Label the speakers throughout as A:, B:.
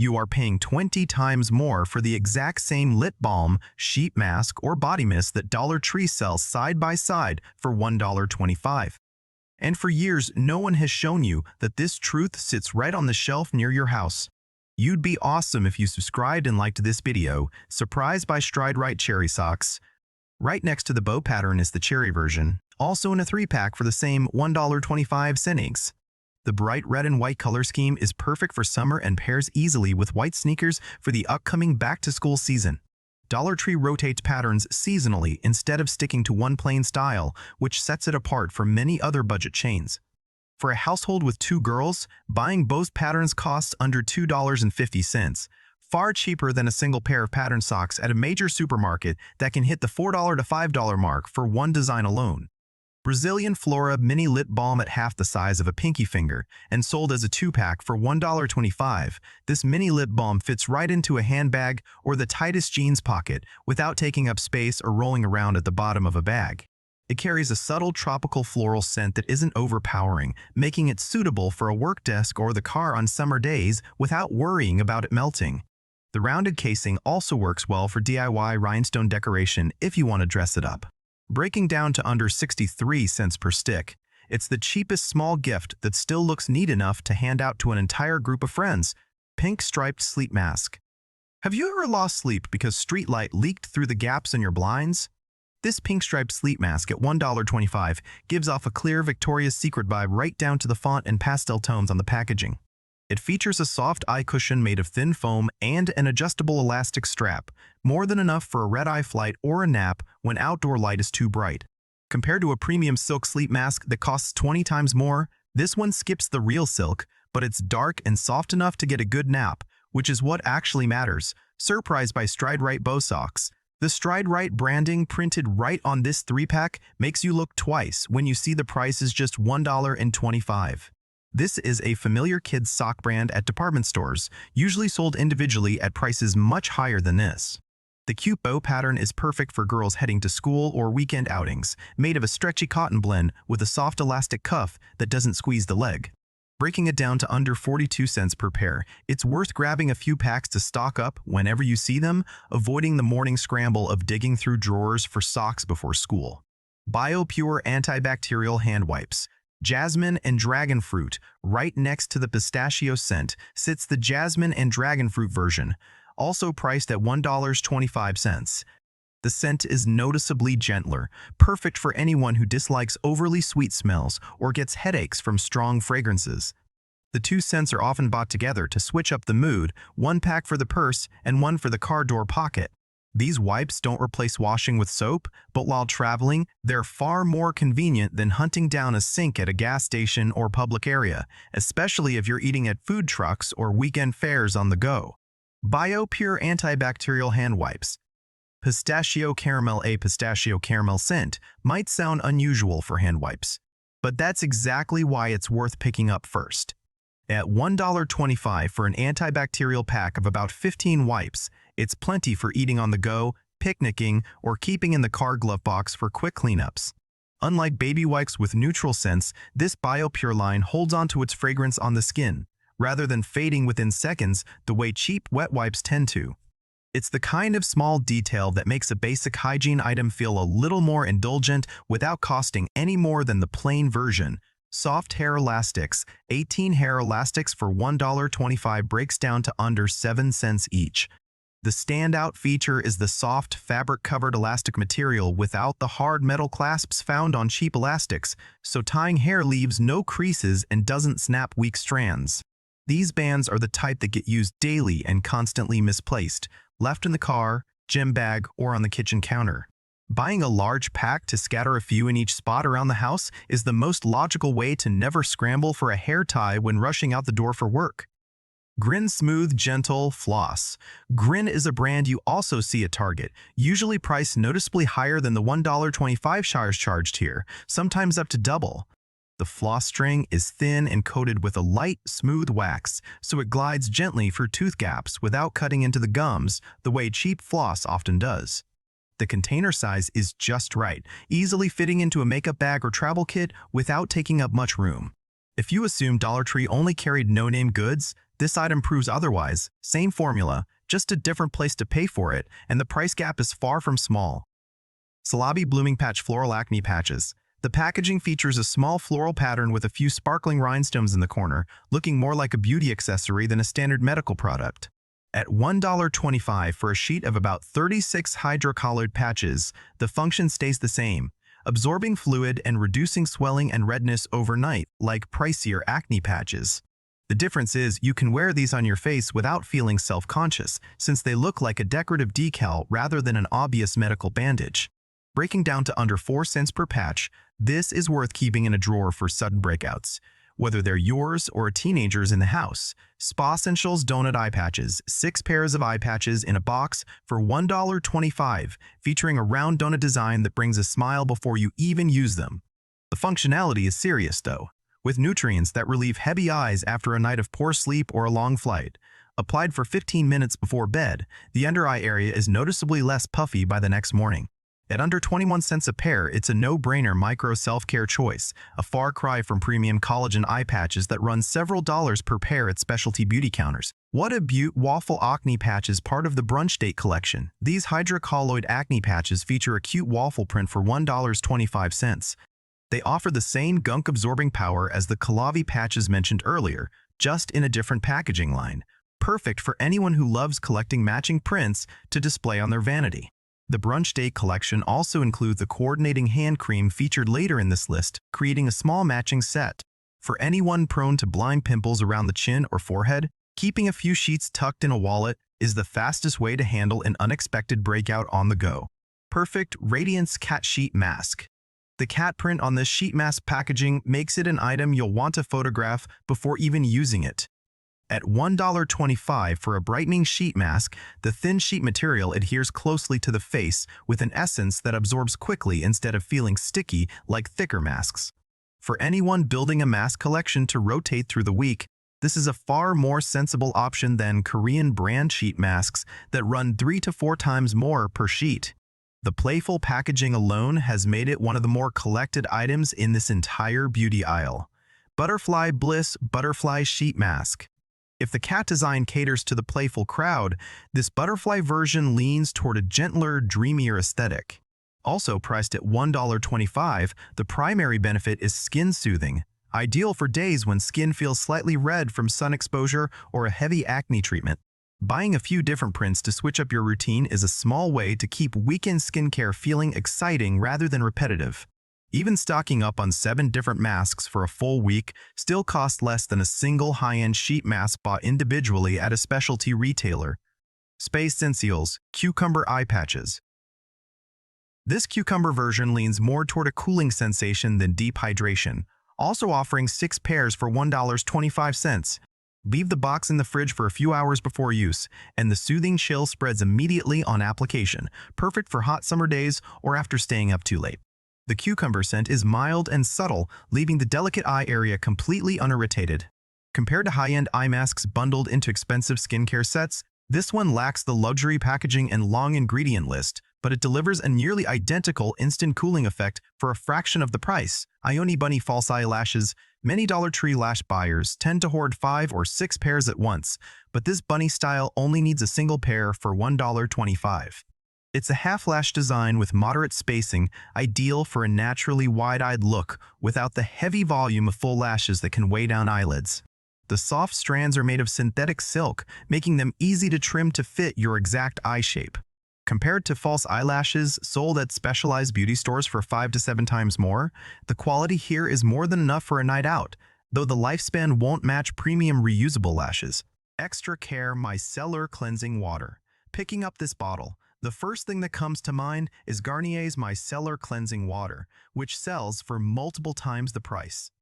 A: You are paying 20 times more for the exact same lip balm, sheet mask, or body mist that Dollar Tree sells side by side for $1.25. And for years, no one has shown you that this truth sits right on the shelf near your house. You'd be awesome if you subscribed and liked this video. Surprise by Rite Cherry Socks. Right next to the bow pattern is the cherry version, also in a 3-pack for the same $1.25. The bright red and white color scheme is perfect for summer and pairs easily with white sneakers for the upcoming back-to-school season. Dollar Tree rotates patterns seasonally instead of sticking to one plain style, which sets it apart from many other budget chains. For a household with 2 girls, buying both patterns costs under $2.50, far cheaper than a single pair of pattern socks at a major supermarket that can hit the $4 to $5 mark for one design alone. Brazilian Flora Mini Lip Balm at half the size of a pinky finger and sold as a 2-pack for $1.25. This mini lip balm fits right into a handbag or the tightest jeans pocket without taking up space or rolling around at the bottom of a bag. It carries a subtle tropical floral scent that isn't overpowering, making it suitable for a work desk or the car on summer days without worrying about it melting. The rounded casing also works well for DIY rhinestone decoration if you want to dress it up. Breaking down to under 63 cents per stick, it's the cheapest small gift that still looks neat enough to hand out to an entire group of friends. Pink striped sleep mask. Have you ever lost sleep because street light leaked through the gaps in your blinds? This pink striped sleep mask at $1.25 gives off a clear Victoria's Secret vibe right down to the font and pastel tones on the packaging. It features a soft eye cushion made of thin foam and an adjustable elastic strap, more than enough for a red-eye flight or a nap when outdoor light is too bright. Compared to a premium silk sleep mask that costs 20 times more, this one skips the real silk, but it's dark and soft enough to get a good nap, which is what actually matters. Surprize by Rite Bow Socks. The Rite branding printed right on this 3-pack makes you look twice when you see the price is just $1.25. This is a familiar kids' sock brand at department stores, usually sold individually at prices much higher than this. The cute bow pattern is perfect for girls heading to school or weekend outings, made of a stretchy cotton blend with a soft elastic cuff that doesn't squeeze the leg. Breaking it down to under 42 cents per pair, it's worth grabbing a few packs to stock up whenever you see them, avoiding the morning scramble of digging through drawers for socks before school. BioPure Antibacterial Hand Wipes. Jasmine and dragon fruit. Right next to the pistachio scent sits the jasmine and dragon fruit version, also priced at $1.25. The scent is noticeably gentler, perfect for anyone who dislikes overly sweet smells or gets headaches from strong fragrances. The 2 scents are often bought together to switch up the mood, 1 pack for the purse and 1 for the car door pocket. These wipes don't replace washing with soap, but while traveling, they're far more convenient than hunting down a sink at a gas station or public area, especially if you're eating at food trucks or weekend fairs on the go. BioPure Antibacterial Hand Wipes. Pistachio Caramel. A pistachio caramel scent might sound unusual for hand wipes, but that's exactly why it's worth picking up first. At $1.25 for an antibacterial pack of about 15 wipes, it's plenty for eating on the go, picnicking, or keeping in the car glove box for quick cleanups. Unlike baby wipes with neutral scents, this BioPure line holds onto its fragrance on the skin, rather than fading within seconds the way cheap wet wipes tend to. It's the kind of small detail that makes a basic hygiene item feel a little more indulgent without costing any more than the plain version. Soft hair elastics. 18 hair elastics for $1.25 breaks down to under 7 cents each. The standout feature is the soft, fabric-covered elastic material without the hard metal clasps found on cheap elastics, so tying hair leaves no creases and doesn't snap weak strands. These bands are the type that get used daily and constantly misplaced, left in the car, gym bag, or on the kitchen counter. Buying a large pack to scatter a few in each spot around the house is the most logical way to never scramble for a hair tie when rushing out the door for work. Grin Smooth Gentle Floss. Grin is a brand you also see at Target, usually priced noticeably higher than the $1.25 charged here, sometimes up to double. The floss string is thin and coated with a light, smooth wax, so it glides gently for tooth gaps without cutting into the gums the way cheap floss often does. The container size is just right, easily fitting into a makeup bag or travel kit without taking up much room. If you assume Dollar Tree only carried no-name goods, This item proves otherwise. Same formula, just a different place to pay for it, and the price gap is far from small. Salabi Blooming Patch Floral Acne Patches. The packaging features a small floral pattern with a few sparkling rhinestones in the corner, looking more like a beauty accessory than a standard medical product. At $1.25 for a sheet of about 36 hydrocolloid patches, the function stays the same, absorbing fluid and reducing swelling and redness overnight, like pricier acne patches. The difference is you can wear these on your face without feeling self-conscious, since they look like a decorative decal rather than an obvious medical bandage. Breaking down to under 4 cents per patch, this is worth keeping in a drawer for sudden breakouts. Whether they're yours or a teenager's in the house, Spa Essentials Donut Eye Patches, 6 pairs of eye patches in a box for $1.25, featuring a round donut design that brings a smile before you even use them. The functionality is serious though, with nutrients that relieve heavy eyes after a night of poor sleep or a long flight. Applied for 15 minutes before bed, the under eye area is noticeably less puffy by the next morning. At under 21 cents a pair, it's a no-brainer micro self-care choice, a far cry from premium collagen eye patches that run several dollars per pair at specialty beauty counters. What a beaut waffle acne patches, part of the brunch date collection. These hydrocolloid acne patches feature a cute waffle print for $1.25. They offer the same gunk-absorbing power as the Calavi patches mentioned earlier, just in a different packaging line. Perfect for anyone who loves collecting matching prints to display on their vanity. The Brunch Day collection also includes the coordinating hand cream featured later in this list, creating a small matching set. For anyone prone to blind pimples around the chin or forehead, keeping a few sheets tucked in a wallet is the fastest way to handle an unexpected breakout on the go. Perfect Radiance Cat Sheet Mask. The cat print on this sheet mask packaging makes it an item you'll want to photograph before even using it. At $1.25 for a brightening sheet mask, the thin sheet material adheres closely to the face with an essence that absorbs quickly instead of feeling sticky like thicker masks. For anyone building a mask collection to rotate through the week, this is a far more sensible option than Korean brand sheet masks that run 3 to 4 times more per sheet. The playful packaging alone has made it one of the more collected items in this entire beauty aisle. Butterfly Bliss Butterfly Sheet Mask. If the cat design caters to the playful crowd, this butterfly version leans toward a gentler, dreamier aesthetic. Also priced at $1.25, the primary benefit is skin soothing, ideal for days when skin feels slightly red from sun exposure or a heavy acne treatment. Buying a few different prints to switch up your routine is a small way to keep weekend skincare feeling exciting rather than repetitive. Even stocking up on 7 different masks for a full week still costs less than a single high-end sheet mask bought individually at a specialty retailer. Space Essentials Cucumber Eye Patches. This cucumber version leans more toward a cooling sensation than deep hydration, also offering 6 pairs for $1.25. Leave the box in the fridge for a few hours before use, and the soothing chill spreads immediately on application, perfect for hot summer days or after staying up too late. The cucumber scent is mild and subtle, leaving the delicate eye area completely unirritated. Compared to high-end eye masks bundled into expensive skincare sets, this one lacks the luxury packaging and long ingredient list, but it delivers a nearly identical instant cooling effect for a fraction of the price. Ioni Bunny False Eyelashes. Many Dollar Tree lash buyers tend to hoard 5 or 6 pairs at once, but this bunny style only needs a single pair for $1.25. It's a half-lash design with moderate spacing, ideal for a naturally wide-eyed look without the heavy volume of full lashes that can weigh down eyelids. The soft strands are made of synthetic silk, making them easy to trim to fit your exact eye shape. Compared to false eyelashes sold at specialized beauty stores for 5 to 7 times more, the quality here is more than enough for a night out, though the lifespan won't match premium reusable lashes. Extra Care Micellar Cleansing Water. Picking up this bottle, the first thing that comes to mind is Garnier's Micellar Cleansing Water, which sells for multiple times the price.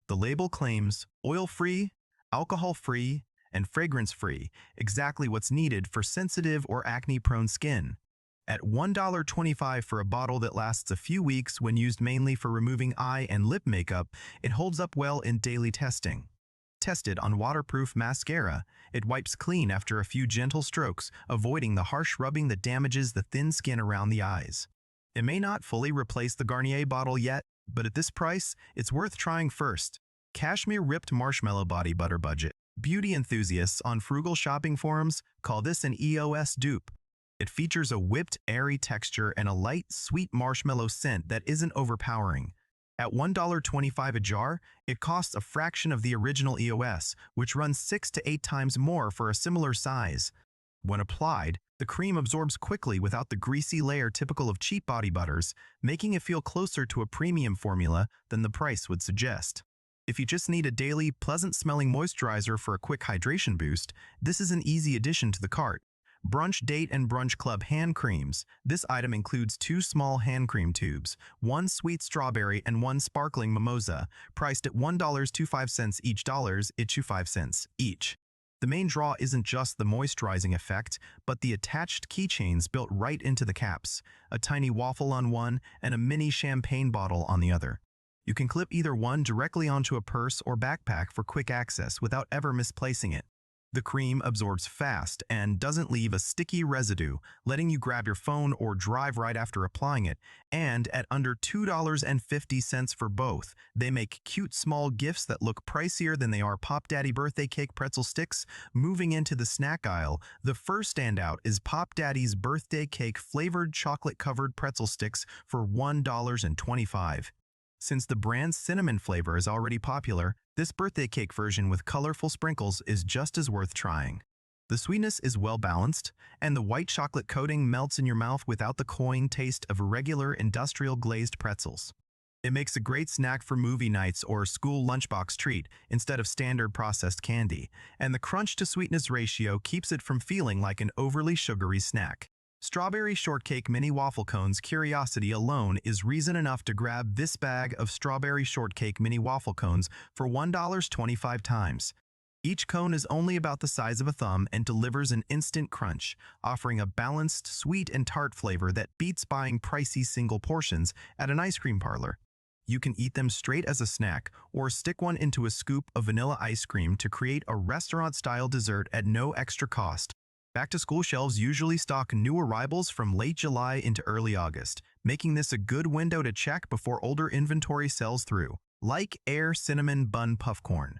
A: The label claims oil-free, alcohol-free, and fragrance-free, exactly what's needed for sensitive or acne-prone skin. At $1.25 for a bottle that lasts a few weeks when used mainly for removing eye and lip makeup, it holds up well in daily testing. Tested on waterproof mascara, it wipes clean after a few gentle strokes, avoiding the harsh rubbing that damages the thin skin around the eyes. It may not fully replace the Garnier bottle yet, but at this price, it's worth trying first. Cashmere Ripped Marshmallow Body Butter Budget. Beauty enthusiasts on frugal shopping forums call this an EOS dupe. It features a whipped, airy texture and a light, sweet marshmallow scent that isn't overpowering. At $1.25 a jar, it costs a fraction of the original EOS, which runs 6 to 8 times more for a similar size. When applied, the cream absorbs quickly without the greasy layer typical of cheap body butters, making it feel closer to a premium formula than the price would suggest. If you just need a daily, pleasant-smelling moisturizer for a quick hydration boost, this is an easy addition to the cart. Brunch Date and Brunch Club Hand Creams. This item includes 2 small hand cream tubes, one sweet strawberry and one sparkling mimosa, priced at $1.25 each, $1.25 each. The main draw isn't just the moisturizing effect, but the attached keychains built right into the caps, a tiny waffle on one and a mini champagne bottle on the other. You can clip either one directly onto a purse or backpack for quick access without ever misplacing it. The cream absorbs fast and doesn't leave a sticky residue, letting you grab your phone or drive right after applying it. And at under $2.50 for both, they make cute small gifts that look pricier than they are Pop Daddy birthday cake pretzel sticks. Moving into the snack aisle, the first standout is Pop Daddy's birthday cake flavored chocolate-covered pretzel sticks for $1.25. Since the brand's cinnamon flavor is already popular, this birthday cake version with colorful sprinkles is just as worth trying. The sweetness is well balanced, and the white chocolate coating melts in your mouth without the cloying taste of regular industrial glazed pretzels. It makes a great snack for movie nights or school lunchbox treat instead of standard processed candy, and the crunch-to-sweetness ratio keeps it from feeling like an overly sugary snack. Strawberry shortcake mini waffle cones. Curiosity alone is reason enough to grab this bag of strawberry shortcake mini waffle cones for $1.25 times. Each cone is only about the size of a thumb and delivers an instant crunch, offering a balanced sweet and tart flavor that beats buying pricey single portions at an ice cream parlor. You can eat them straight as a snack or stick one into a scoop of vanilla ice cream to create a restaurant-style dessert at no extra cost. Back-to-school shelves usually stock new arrivals from late July into early August, making this a good window to check before older inventory sells through. Like Air Cinnamon Bun Puffcorn.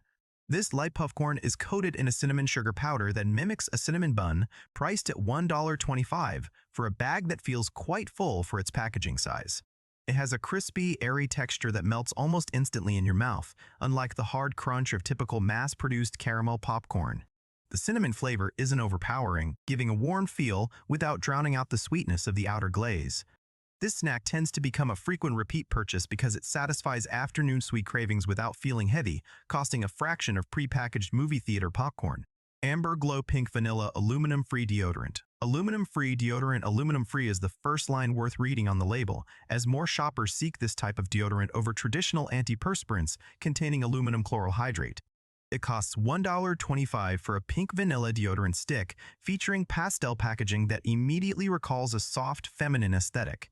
A: This light puffcorn is coated in a cinnamon sugar powder that mimics a cinnamon bun, priced at $1.25 for a bag that feels quite full for its packaging size. It has a crispy, airy texture that melts almost instantly in your mouth, unlike the hard crunch of typical mass-produced caramel popcorn. The cinnamon flavor isn't overpowering, giving a warm feel without drowning out the sweetness of the outer glaze. This snack tends to become a frequent repeat purchase because it satisfies afternoon sweet cravings without feeling heavy, costing a fraction of prepackaged movie theater popcorn. Amber Glow Pink Vanilla Aluminum-Free Deodorant. Aluminum-free deodorant. Aluminum-free is the first line worth reading on the label, as more shoppers seek this type of deodorant over traditional antiperspirants containing aluminum chloral hydrate. It costs $1.25 for a pink vanilla deodorant stick featuring pastel packaging that immediately recalls a soft, feminine aesthetic.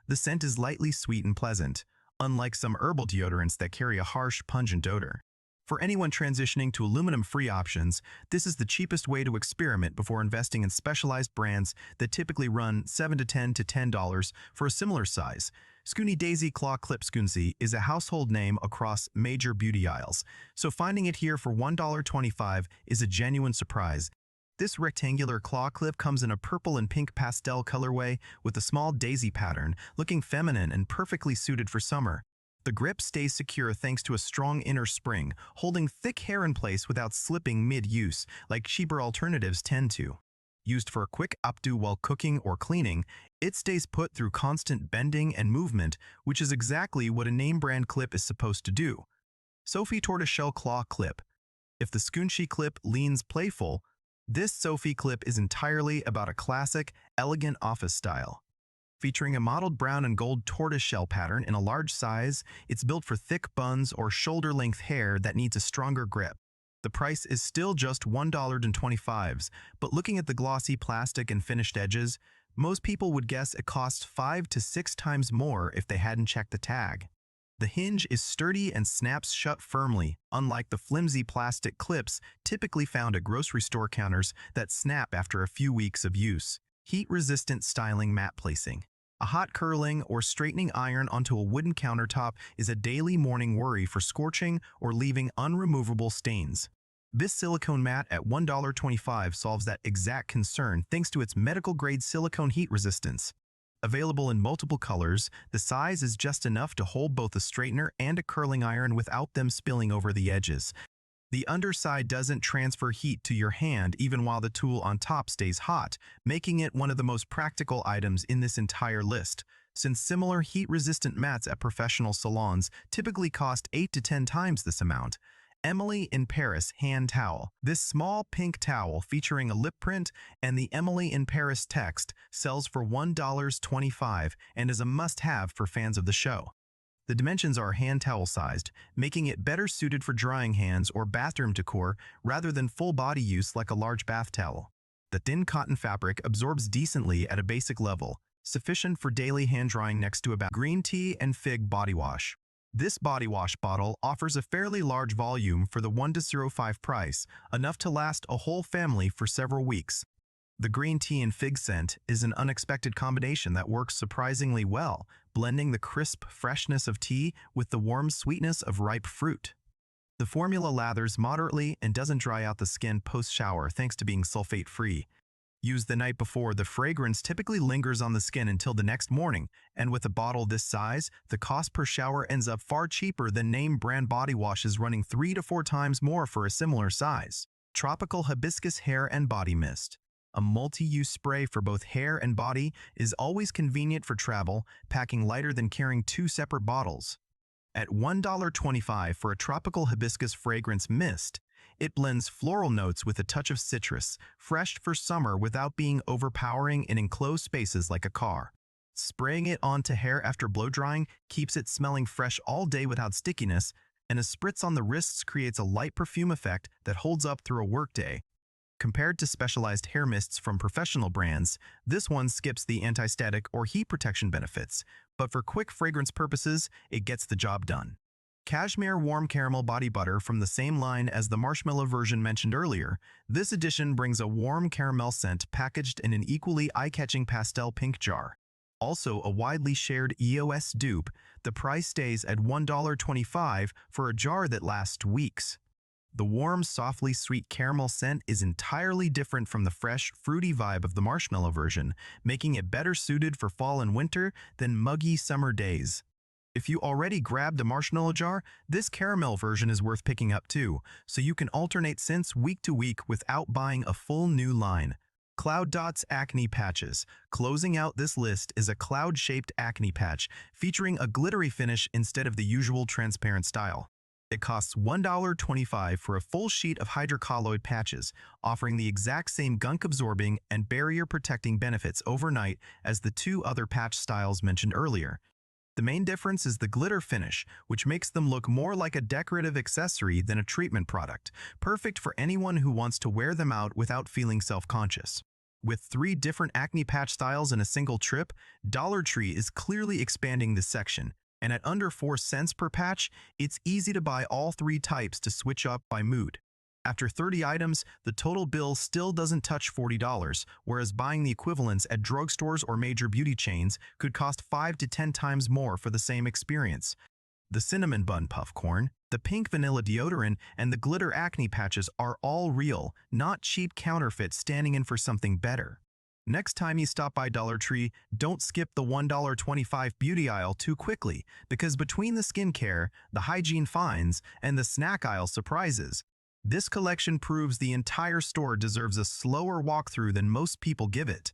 A: The scent is lightly sweet and pleasant, unlike some herbal deodorants that carry a harsh, pungent odor. For anyone transitioning to aluminum-free options, this is the cheapest way to experiment before investing in specialized brands that typically run $7 to $10 for a similar size. Scoony Daisy Claw Clip. Scoony is a household name across major beauty aisles, so finding it here for $1.25 is a genuine surprise. This rectangular claw clip comes in a purple and pink pastel colorway with a small daisy pattern, looking feminine and perfectly suited for summer. The grip stays secure thanks to a strong inner spring, holding thick hair in place without slipping mid-use, like cheaper alternatives tend to. Used for a quick updo while cooking or cleaning, it stays put through constant bending and movement, which is exactly what a name-brand clip is supposed to do. Sophie Tortoiseshell Claw Clip. If the Scoony clip leans playful, this Sophie clip is entirely about a classic, elegant office style. Featuring a mottled brown and gold tortoiseshell pattern in a large size, it's built for thick buns or shoulder-length hair that needs a stronger grip. The price is still just $1.25, but looking at the glossy plastic and finished edges, most people would guess it costs 5 to 6 times more if they hadn't checked the tag. The hinge is sturdy and snaps shut firmly, unlike the flimsy plastic clips typically found at grocery store counters that snap after a few weeks of use. Heat-resistant styling. Matte placing. A hot curling or straightening iron onto a wooden countertop is a daily morning worry for scorching or leaving unremovable stains. This silicone mat at $1.25 solves that exact concern thanks to its medical-grade silicone heat resistance. Available in multiple colors, the size is just enough to hold both a straightener and a curling iron without them spilling over the edges. The underside doesn't transfer heat to your hand even while the tool on top stays hot, making it one of the most practical items in this entire list. Since similar heat-resistant mats at professional salons typically cost 8 to 10 times this amount. Emily in Paris Hand Towel. This small pink towel featuring a lip print and the Emily in Paris text sells for $1.25 and is a must-have for fans of the show. The dimensions are hand towel sized, making it better suited for drying hands or bathroom decor rather than full body use like a large bath towel. The thin cotton fabric absorbs decently at a basic level, sufficient for daily hand drying next to a bath. Green tea and fig body wash. This body wash bottle offers a fairly large volume for the $1.05 price, enough to last a whole family for several weeks. The green tea and fig scent is an unexpected combination that works surprisingly well, blending the crisp freshness of tea with the warm sweetness of ripe fruit. The formula lathers moderately and doesn't dry out the skin post-shower thanks to being sulfate-free. Used the night before, the fragrance typically lingers on the skin until the next morning, and with a bottle this size, the cost per shower ends up far cheaper than name brand body washes running 3 to 4 times more for a similar size. Tropical Hibiscus Hair and Body Mist. A multi-use spray for both hair and body is always convenient for travel, packing lighter than carrying 2 separate bottles. At $1.25 for a tropical hibiscus fragrance mist, it blends floral notes with a touch of citrus, fresh for summer without being overpowering in enclosed spaces like a car. Spraying it onto hair after blow-drying keeps it smelling fresh all day without stickiness, and a spritz on the wrists creates a light perfume effect that holds up through a workday. Compared to specialized hair mists from professional brands, this one skips the anti-static or heat protection benefits, but for quick fragrance purposes, it gets the job done. Cashmere Warm Caramel Body Butter from the same line as the marshmallow version mentioned earlier, this edition brings a warm caramel scent packaged in an equally eye-catching pastel pink jar. Also a widely shared EOS dupe, the price stays at $1.25 for a jar that lasts weeks. The warm, softly sweet caramel scent is entirely different from the fresh, fruity vibe of the marshmallow version, making it better suited for fall and winter than muggy summer days. If you already grabbed a marshmallow jar, this caramel version is worth picking up too, so you can alternate scents week to week without buying a full new line. Cloud Dots Acne Patches. Closing out this list is a cloud-shaped acne patch featuring a glittery finish instead of the usual transparent style. It costs $1.25 for a full sheet of hydrocolloid patches, offering the exact same gunk-absorbing and barrier-protecting benefits overnight as the 2 other patch styles mentioned earlier. The main difference is the glitter finish, which makes them look more like a decorative accessory than a treatment product, perfect for anyone who wants to wear them out without feeling self-conscious. With 3 different acne patch styles in a single trip, Dollar Tree is clearly expanding this section. And at under 4 cents per patch, it's easy to buy all 3 types to switch up by mood. After 30 items, the total bill still doesn't touch $40, whereas buying the equivalents at drugstores or major beauty chains could cost 5 to 10 times more for the same experience. The cinnamon bun puffcorn, the pink vanilla deodorant, and the glitter acne patches are all real, not cheap counterfeits standing in for something better. Next time you stop by Dollar Tree, don't skip the $1.25 beauty aisle too quickly, because between the skincare, the hygiene finds, and the snack aisle surprises, this collection proves the entire store deserves a slower walkthrough than most people give it.